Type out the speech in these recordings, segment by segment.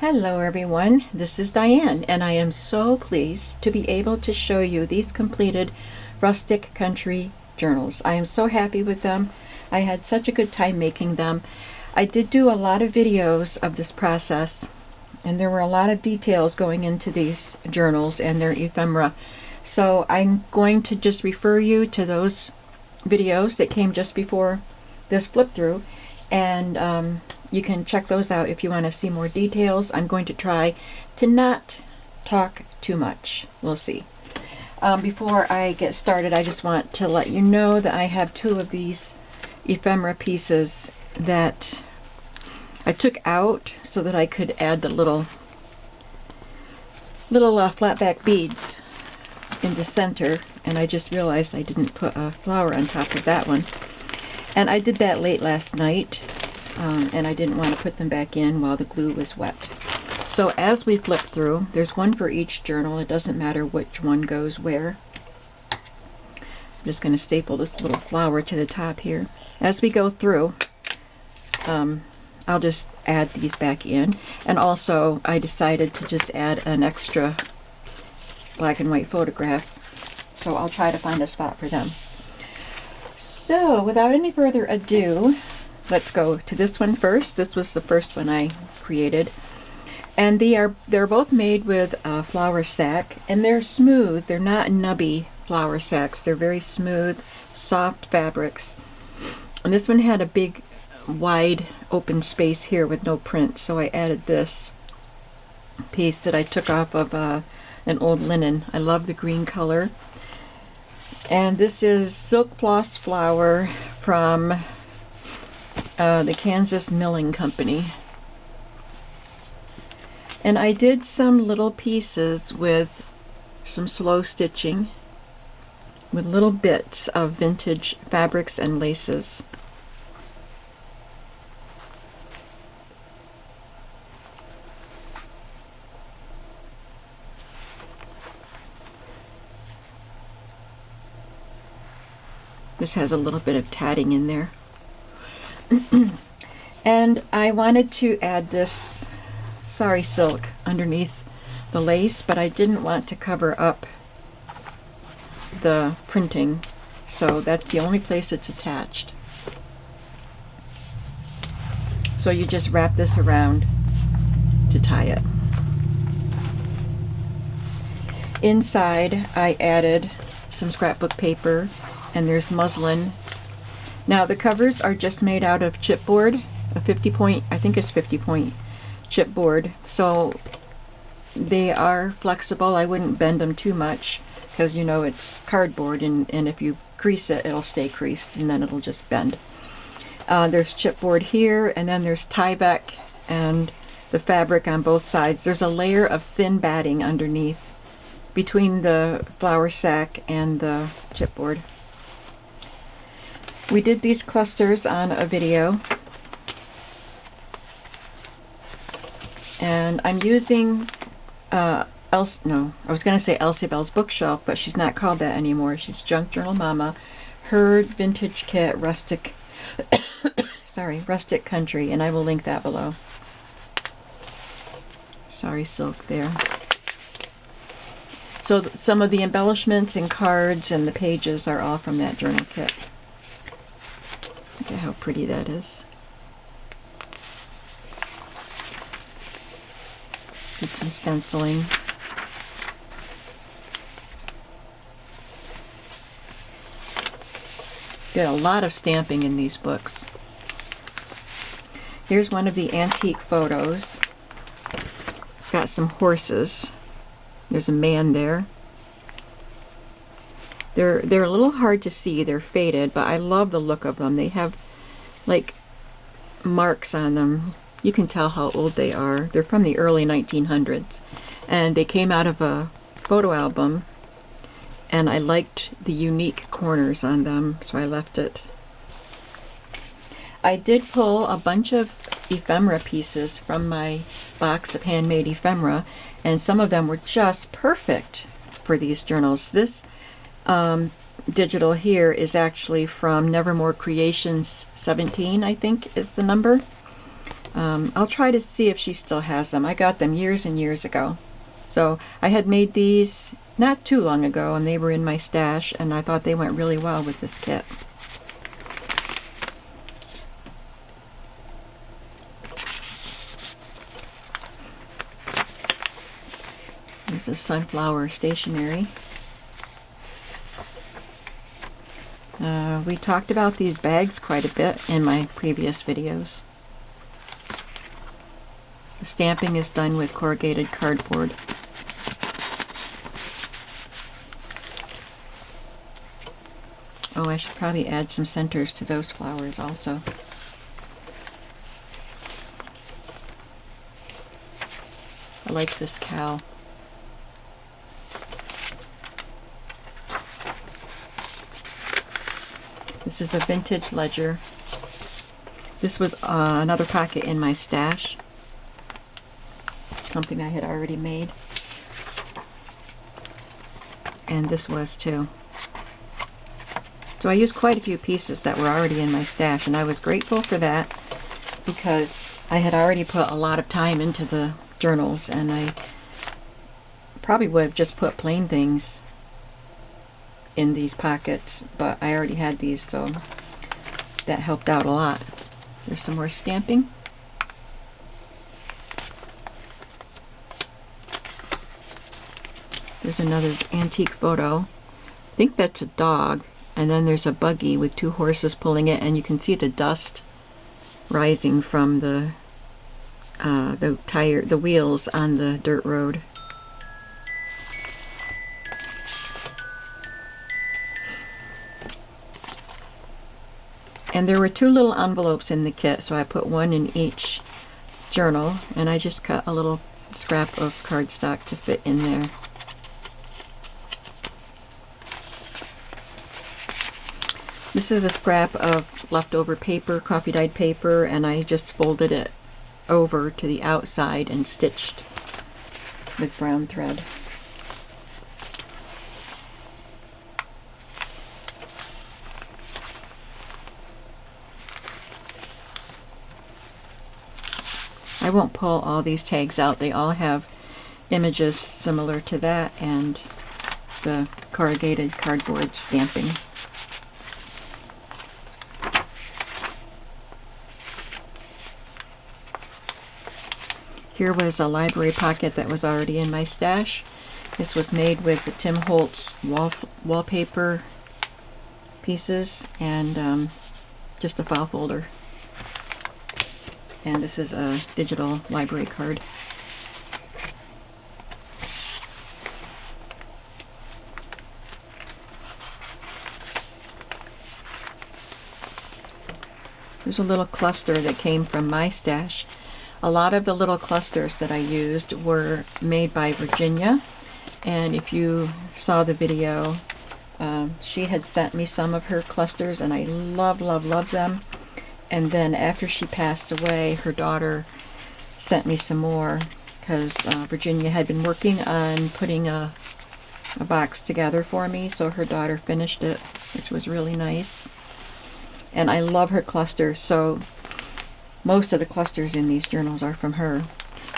Hello everyone, this is Diane and I am so pleased to be able to show you these completed Rustic Country journals. I am so happy with them. I had such a good time making them. I did do a lot of videos of this process and there were a lot of details going into these journals and their ephemera. So I'm going to just refer you to those videos that came just before this flip through, and you can check those out if you want to see more details. I'm going to try to not talk too much. We'll see. Before I get started, I just want to let you know that I have two of these ephemera pieces that I took out so that I could add the little flat back beads in the center, and I just realized I didn't put a flower on top of that one. And I did that late last night, and I didn't want to put them back in while the glue was wet. So as we flip through, there's one for each journal. It doesn't matter which one goes where. I'm just going to staple this little flower to the top here. As we go through, I'll just add these back in. And also, I decided to just add an extra black and white photograph. So I'll try to find a spot for them. So, without any further ado, let's go to this one first. This was the first one I created. And they're both made with a flour sack, and they're smooth. They're not nubby flour sacks. They're very smooth, soft fabrics. And this one had a big, wide, open space here with no print, so I added this piece that I took off of an old linen. I love the green color. And this is silk floss flour from the Kansas Milling Company. And I did some little pieces with some slow stitching with little bits of vintage fabrics and laces. This has a little bit of tatting in there. And I wanted to add this sari silk underneath the lace, but I didn't want to cover up the printing, so that's the only place it's attached. So you just wrap this around to tie it. Inside I added some scrapbook paper, and there's muslin. Now the covers are just made out of chipboard, a 50 point, I think it's 50 point chipboard, so they are flexible. I wouldn't bend them too much because you know it's cardboard, and if you crease it, it'll stay creased and then it'll just bend. There's chipboard here, and then there's Tyvek and the fabric on both sides. There's a layer of thin batting underneath between the flour sack and the chipboard. We did these clusters on a video, and I'm using I was going to say Elsie Bell's bookshelf, but she's not called that anymore. She's Junk Journal Mama. Her vintage kit, Rustic, Rustic Country, and I will link that below. Sorry, silk there. So some of the embellishments and cards and the pages are all from that journal kit. Look at how pretty that is. Did some stenciling. Did a lot of stamping in these books. Here's one of the antique photos. It's got some horses. There's a man there. They're a little hard to see. They're faded, but I love the look of them. They have like marks on them. You can tell how old they are. They're from the early 1900s, and they came out of a photo album, and I liked the unique corners on them, so I left it. I did pull a bunch of ephemera pieces from my box of handmade ephemera, and some of them were just perfect for these journals. This digital here is actually from Nevermore Creations 17, I think is the number. I'll try to see if she still has them. I got them years and years ago. So I had made these not too long ago, and they were in my stash, and I thought they went really well with this kit. This is sunflower stationery. We talked about these bags quite a bit in my previous videos. The stamping is done with corrugated cardboard. Oh, I should probably add some centers to those flowers also. I like this cow. This is a vintage ledger. This was another pocket in my stash. Something I had already made. And this was too. So I used quite a few pieces that were already in my stash, and I was grateful for that because I had already put a lot of time into the journals, and I probably would have just put plain things in these pockets, but I already had these, so that helped out a lot. There's some more stamping. There's another antique photo. I think that's a dog, and then there's a buggy with two horses pulling it, and you can see the dust rising from the wheels on the dirt road. And there were two little envelopes in the kit, so I put one in each journal, and I just cut a little scrap of cardstock to fit in there. This is a scrap of leftover paper, coffee dyed paper, and I just folded it over to the outside and stitched with brown thread. I won't pull all these tags out. They all have images similar to that and the corrugated cardboard stamping. Here was a library pocket that was already in my stash. This was made with the Tim Holtz wallpaper pieces and just a file folder. And this is a digital library card. There's a little cluster that came from my stash. A lot of the little clusters that I used were made by Virginia, and if you saw the video, she had sent me some of her clusters, and I love them. And then after she passed away, her daughter sent me some more because Virginia had been working on putting a box together for me, so her daughter finished it, which was really nice. And I love her clusters, so most of the clusters in these journals are from her.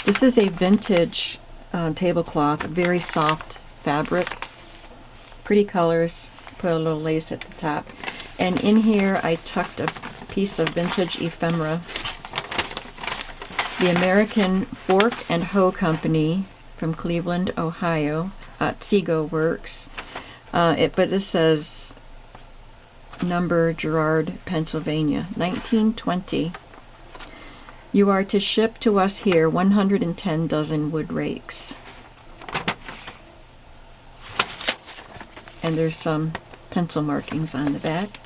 This is a vintage tablecloth, very soft fabric, pretty colors, put a little lace at the top. And in here I tucked a piece of vintage ephemera. The American Fork and Hoe Company from Cleveland, Ohio, Otsego Works. But this says number Girard, Pennsylvania, 1920. You are to ship to us here 110 dozen wood rakes. And there's some pencil markings on the back.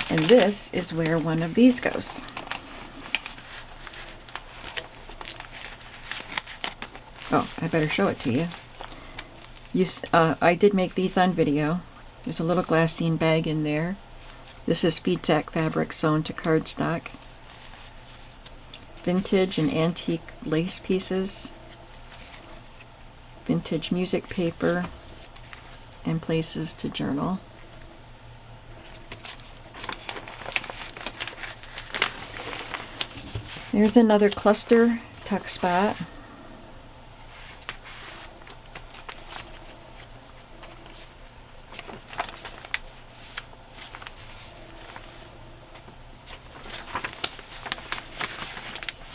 And this is where one of these goes. Oh, I better show it to you. I did make these on video. There's a little glassine bag in there. This is feed sack fabric sewn to cardstock. Vintage and antique lace pieces. Vintage music paper. And places to journal. Here's another cluster tuck spot.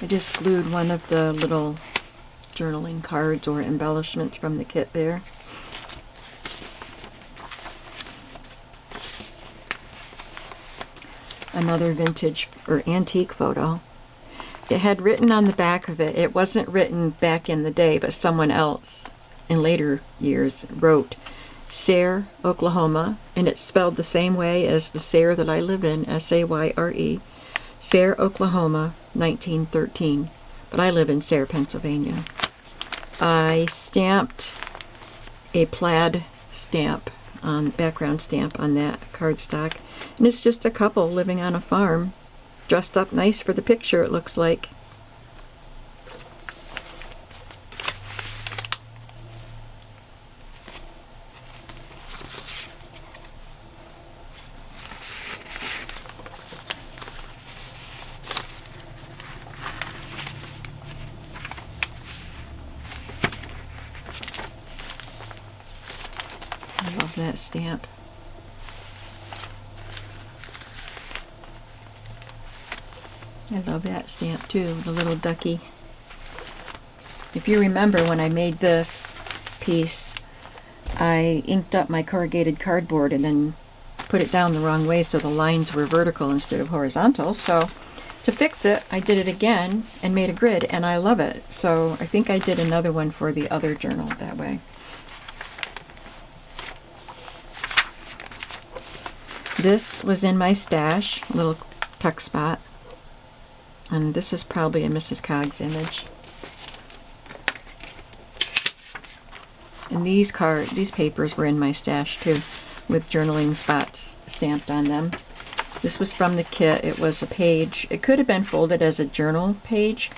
I just glued one of the little journaling cards or embellishments from the kit there. Another vintage or antique photo. It had written on the back of it, it wasn't written back in the day, but someone else in later years wrote Sayre, Oklahoma, and it's spelled the same way as the Sayre that I live in, S-A-Y-R-E. Sayre, Oklahoma, 1913. But I live in Sayre, Pennsylvania. I stamped a plaid stamp, background stamp on that cardstock. And it's just a couple living on a farm, dressed up nice for the picture, it looks like. I love that stamp. I love that stamp too, the little ducky. If you remember when I made this piece, I inked up my corrugated cardboard and then put it down the wrong way so the lines were vertical instead of horizontal. So to fix it, I did it again and made a grid, and I love it. So I think I did another one for the other journal that way. This was in my stash, little tuck spot. And this is probably a Mrs. Coggs image. And these papers were in my stash too, with journaling spots stamped on them. This was from the kit. It was a page. It could have been folded as a journal page,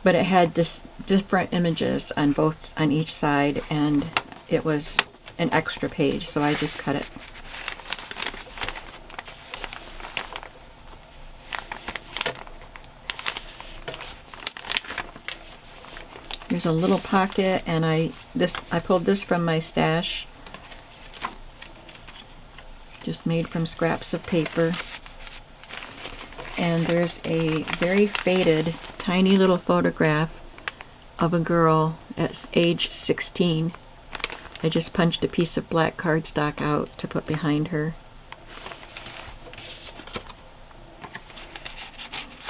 but it had different images on each side, and it was an extra page, so I just cut it. Here's a little pocket, and I pulled this from my stash, just made from scraps of paper. And there's a very faded, tiny little photograph of a girl at age 16. I just punched a piece of black cardstock out to put behind her.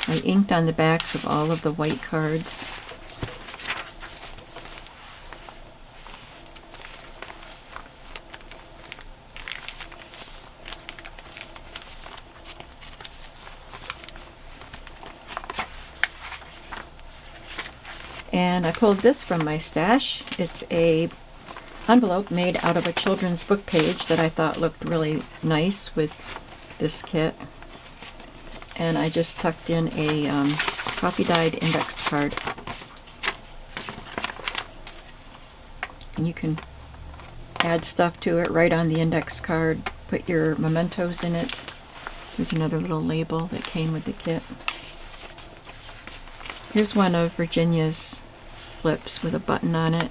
I inked on the backs of all of the white cards. And I pulled this from my stash. It's a envelope made out of a children's book page that I thought looked really nice with this kit. And I just tucked in a coffee dyed index card. And you can add stuff to it right on the index card. Put your mementos in it. There's another little label that came with the kit. Here's one of Virginia's flips with a button on it.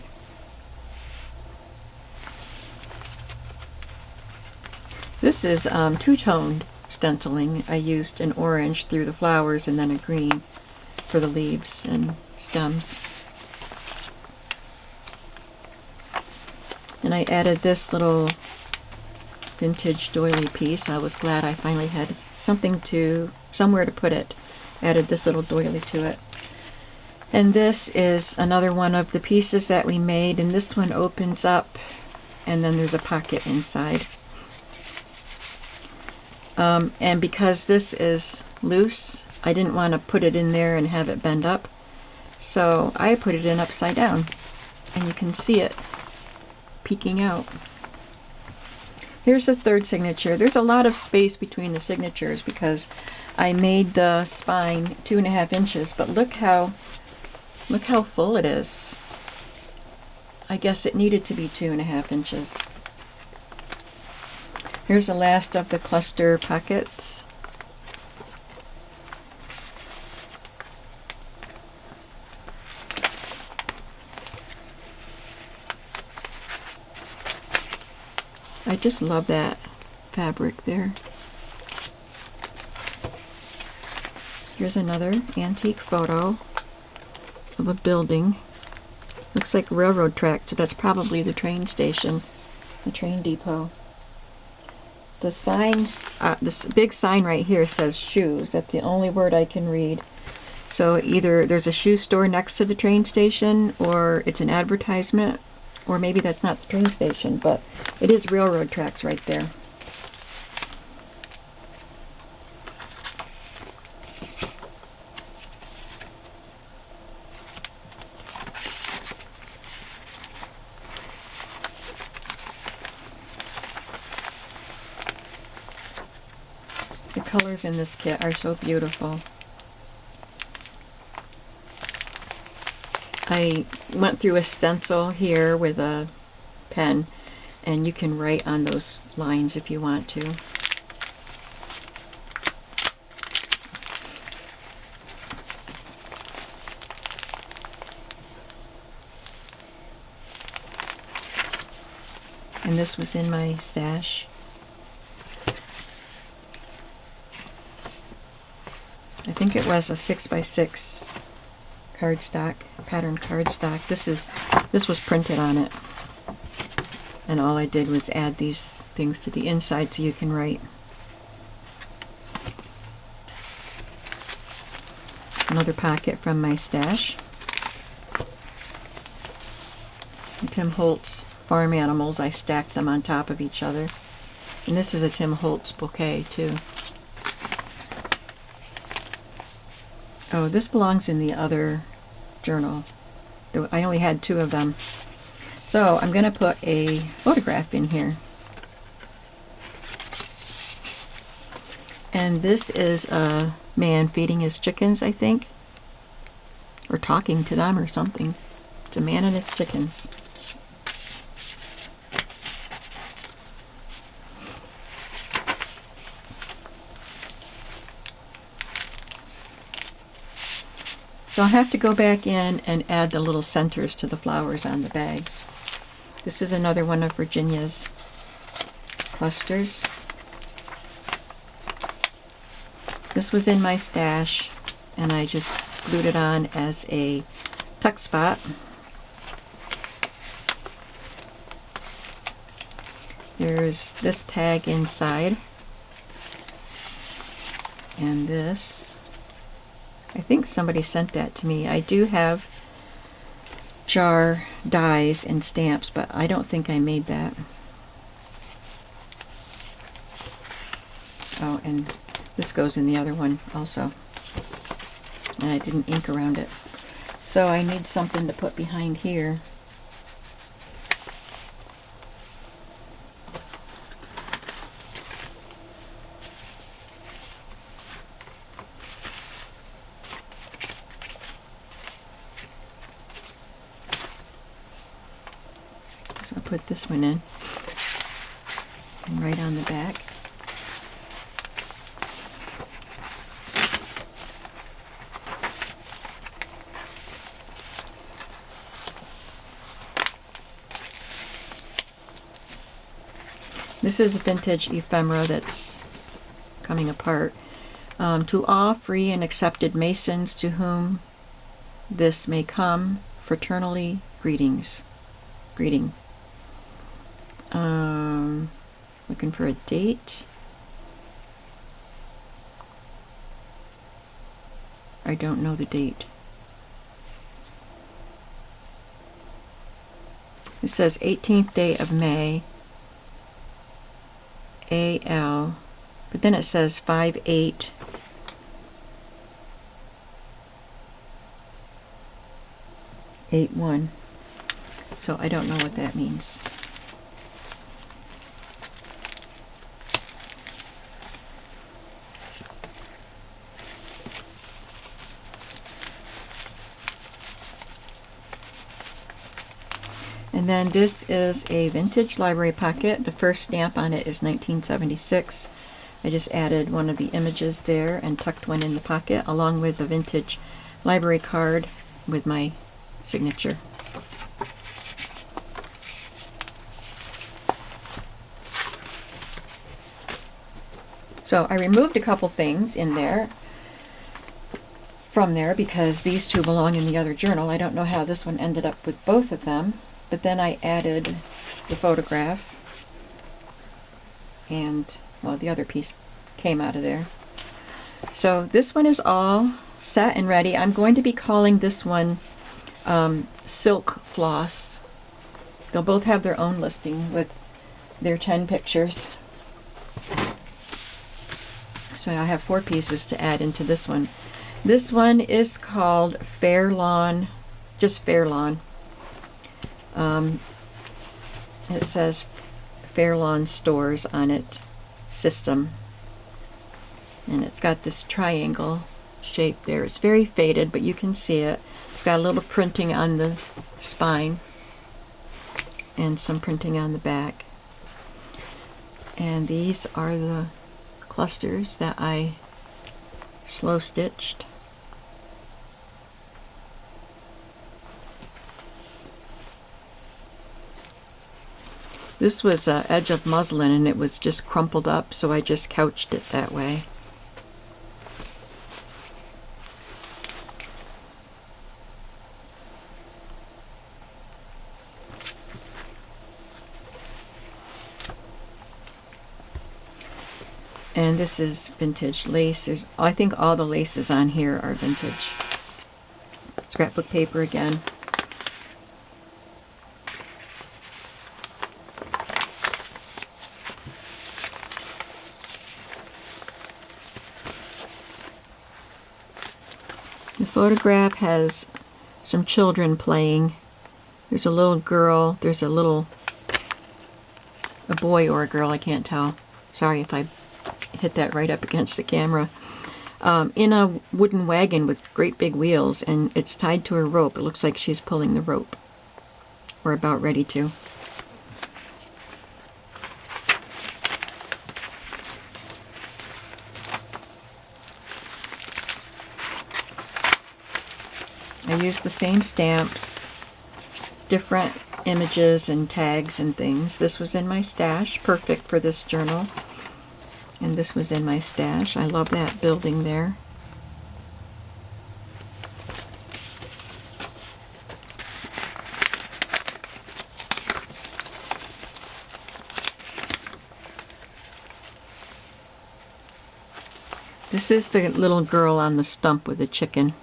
This is two-toned stenciling. I used an orange through the flowers and then a green for the leaves and stems. And I added this little vintage doily piece. I was glad I finally had somewhere to put it. Added this little doily to it. And this is another one of the pieces that we made, and this one opens up and then there's a pocket inside. And because this is loose, I didn't want to put it in there and have it bend up, so I put it in upside down, and you can see it peeking out. Here's the third signature. There's a lot of space between the signatures because I made the spine 2.5 inches, but look how full it is. I guess it needed to be 2.5 inches. Here's the last of the cluster pockets. I just love that fabric there. Here's another antique photo of a building. Looks like railroad track, so that's probably the train station, the train depot. The signs, this big sign right here says shoes. That's the only word I can read. So either there's a shoe store next to the train station, or it's an advertisement, or maybe that's not the train station, but it is railroad tracks right there. The colors in this kit are so beautiful. I went through a stencil here with a pen, and you can write on those lines if you want to. And this was in my stash. I think it was a 6x6 cardstock, patterned cardstock. This was printed on it. And all I did was add these things to the inside so you can write. Another pocket from my stash. Tim Holtz farm animals. I stacked them on top of each other. And this is a Tim Holtz bouquet too. Oh, this belongs in the other journal. I only had 2 of them. So I'm going to put a photograph in here. And this is a man feeding his chickens, I think. Or talking to them or something. It's a man and his chickens. So I'll have to go back in and add the little centers to the flowers on the bags. This is another one of Virginia's clusters. This was in my stash, and I just glued it on as a tuck spot. There's this tag inside, and this. I think somebody sent that to me. I do have jar dies and stamps, but I don't think I made that. Oh, and this goes in the other one also. And I didn't ink around it. So I need something to put behind here. So I'll put this one in. And right on the back. This is a vintage ephemera that's coming apart. To all free and accepted Masons to whom this may come, fraternally greetings. Greeting. Looking for a date. I don't know the date. It says 18th day of May. AL, but then it says 5881. So I don't know what that means. And then this is a vintage library pocket. The first stamp on it is 1976. I just added one of the images there and tucked one in the pocket along with the vintage library card with my signature. So I removed a couple things in there from there because these two belong in the other journal. I don't know how this one ended up with both of them, but then I added the photograph, and well, the other piece came out of there. So this one is all set and ready. I'm going to be calling this one Silk Floss. They'll both have their own listing with their 10 pictures. So I have 4 pieces to add into this one. This one is called Fair Lawn, just Fair Lawn. It says Fair Lawn Stores on it, system. And it's got this triangle shape there. It's very faded, but you can see it. It's got a little printing on the spine and some printing on the back. And these are the clusters that I slow stitched. This was an edge of muslin and it was just crumpled up, so I just couched it that way. And this is vintage lace. I think all the laces on here are vintage. Scrapbook paper again. The photograph has some children playing. There's a little girl. There's a boy or a girl, I can't tell. Sorry if I hit that right up against the camera. In a wooden wagon with great big wheels, and it's tied to a rope. It looks like she's pulling the rope. We're about ready to. I used the same stamps, different images and tags and things. This was in my stash, perfect for this journal. And this was in my stash. I love that building there. This is the little girl on the stump with the chicken.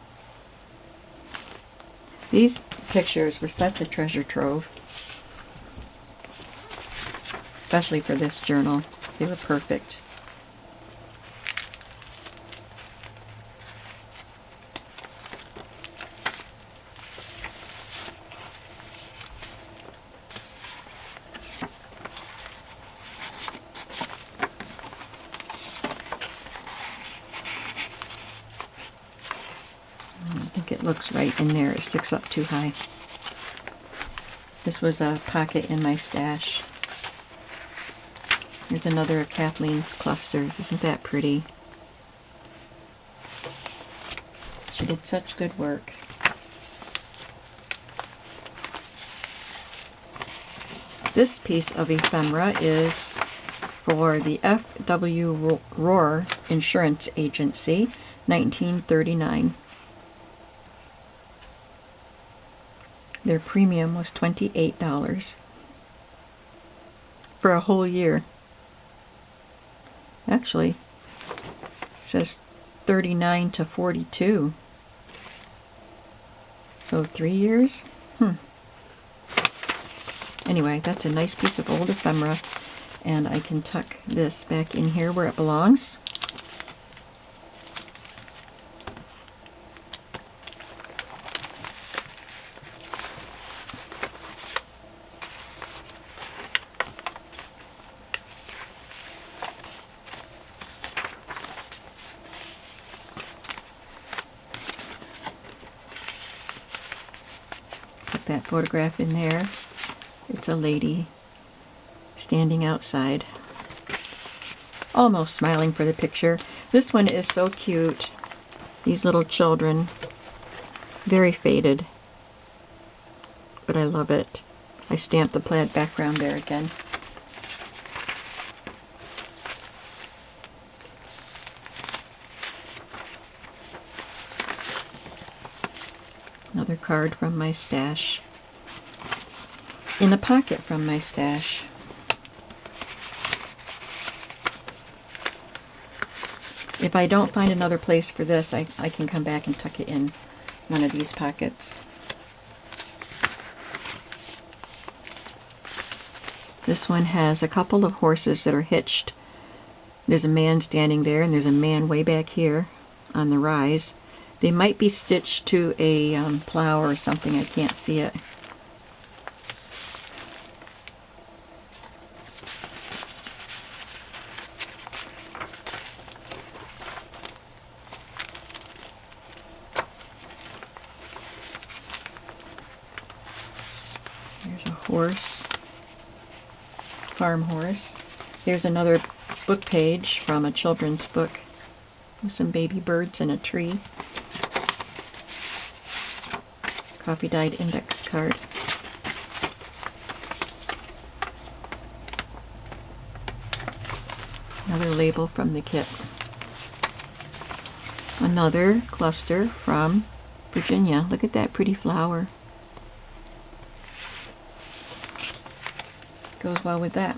These pictures were such a treasure trove, especially for this journal. They were perfect. It looks right in there. It sticks up too high. This was a pocket in my stash. Here's another of Kathleen's clusters. Isn't that pretty? She did such good work. This piece of ephemera is for the F.W. Rohr Insurance Agency, 1939. Their premium was $28 for a whole year. Actually, it says 39 to 42. So 3 years? Anyway, that's a nice piece of old ephemera, and I can tuck this back in here where it belongs. That photograph in there. It's a lady standing outside, almost smiling for the picture. This one is so cute. These little children, very faded, but I love it. I stamped the plaid background there again. Another card from my stash. In a pocket from my stash. If I don't find another place for this, I can come back and tuck it in one of these pockets. This one has a couple of horses that are hitched. There's a man standing there, and there's a man way back here on the rise. They might be stitched to a plow or something. I can't see it. There's a horse, farm horse. Here's another book page from a children's book with some baby birds and a tree. Coffee dyed index card. Another label from the kit. Another cluster from Virginia. Look at that pretty flower. Goes well with that.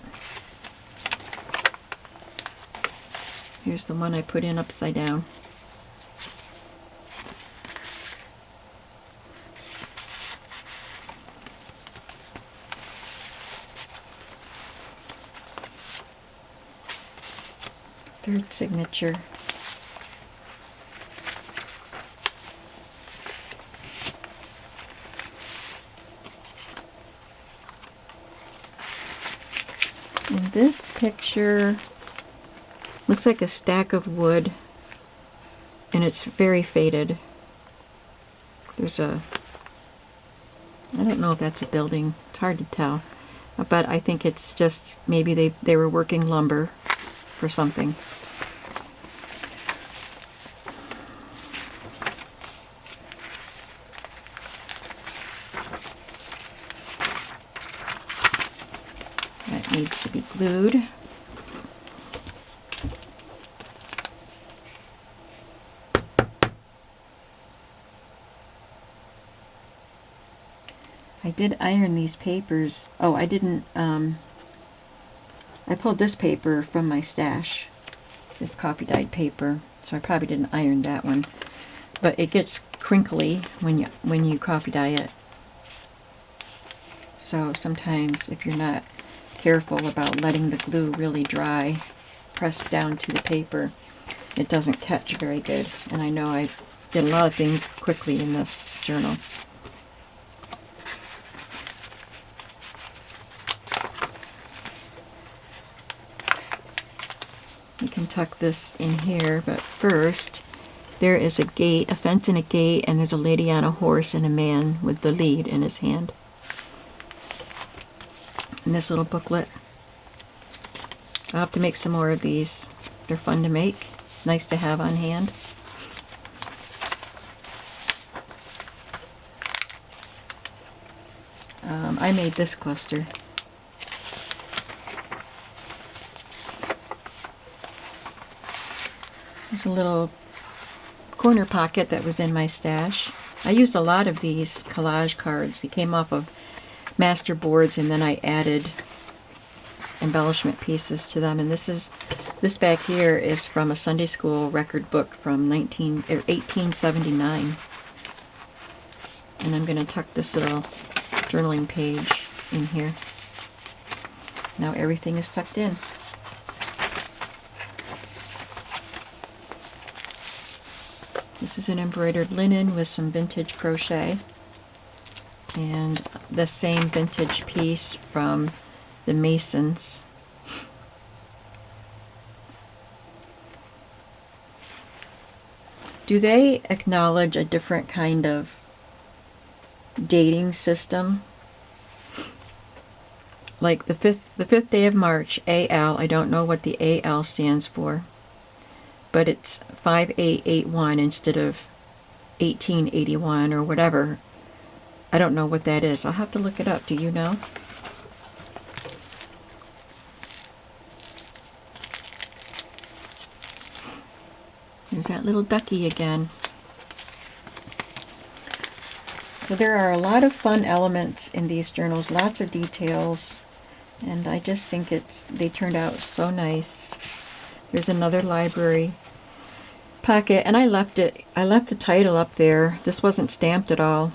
Here's the one I put in upside down. Third signature. And this picture looks like a stack of wood, and it's very faded. There's I don't know if that's a building. It's hard to tell. But I think it's just maybe they were working lumber for something. That needs to be glued. I did iron these papers. Oh, I didn't, I pulled this paper from my stash, this coffee dyed paper, so I probably didn't iron that one. But it gets crinkly when you coffee dye it. So sometimes if you're not careful about letting the glue really dry, pressed down to the paper, it doesn't catch very good. And I know I did a lot of things quickly in this journal. You can tuck this in here, but first there is a gate, a fence and a gate, and there's a lady on a horse and a man with the lead in his hand. And this little booklet. I'll have to make some more of these. They're fun to make, nice to have on hand. I made this cluster. There's a little corner pocket that was in my stash. I used a lot of these collage cards. They came off of master boards, and then I added embellishment pieces to them. And this back here is from a Sunday school record book from 1879. And I'm going to tuck this little journaling page in here. Now everything is tucked in. This is an embroidered linen with some vintage crochet, and the same vintage piece from the Masons. Do they acknowledge a different kind of dating system? Like the fifth day of March, AL, I don't know what the AL stands for, but it's 5881 instead of 1881 or whatever. I don't know what that is. I'll have to look it up. Do you know? There's that little ducky again. So there are a lot of fun elements in these journals, lots of details, and I just think they turned out so nice. There's another library pocket, and I left the title up there. This wasn't stamped at all,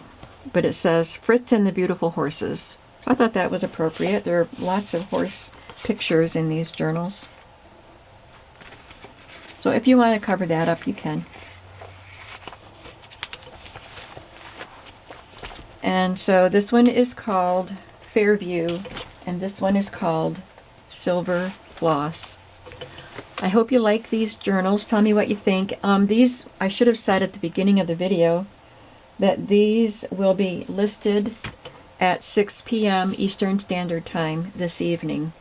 but it says Fritz and the Beautiful Horses. I thought that was appropriate. There are lots of horse pictures in these journals. So if you want to cover that up, you can. And so this one is called Fairview, and this one is called Silver Floss. I hope you like these journals. Tell me what you think. These, I should have said at the beginning of the video, that these will be listed at 6 p.m. Eastern Standard Time this evening.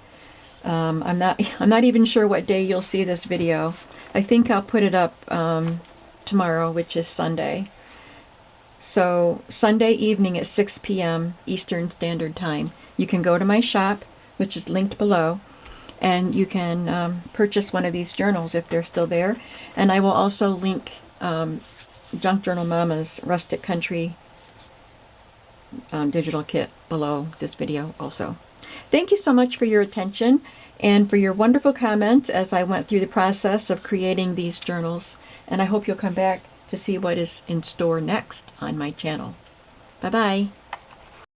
I'm not even sure what day you'll see this video. I think I'll put it up tomorrow, which is Sunday. So Sunday evening at 6 p.m. Eastern Standard Time. You can go to my shop, which is linked below, and you can purchase one of these journals if they're still there. And I will also link Junk Journal Mama's Rustic Country digital kit below this video also. Thank you so much for your attention and for your wonderful comments as I went through the process of creating these journals. And I hope you'll come back to see what is in store next on my channel. Bye-bye.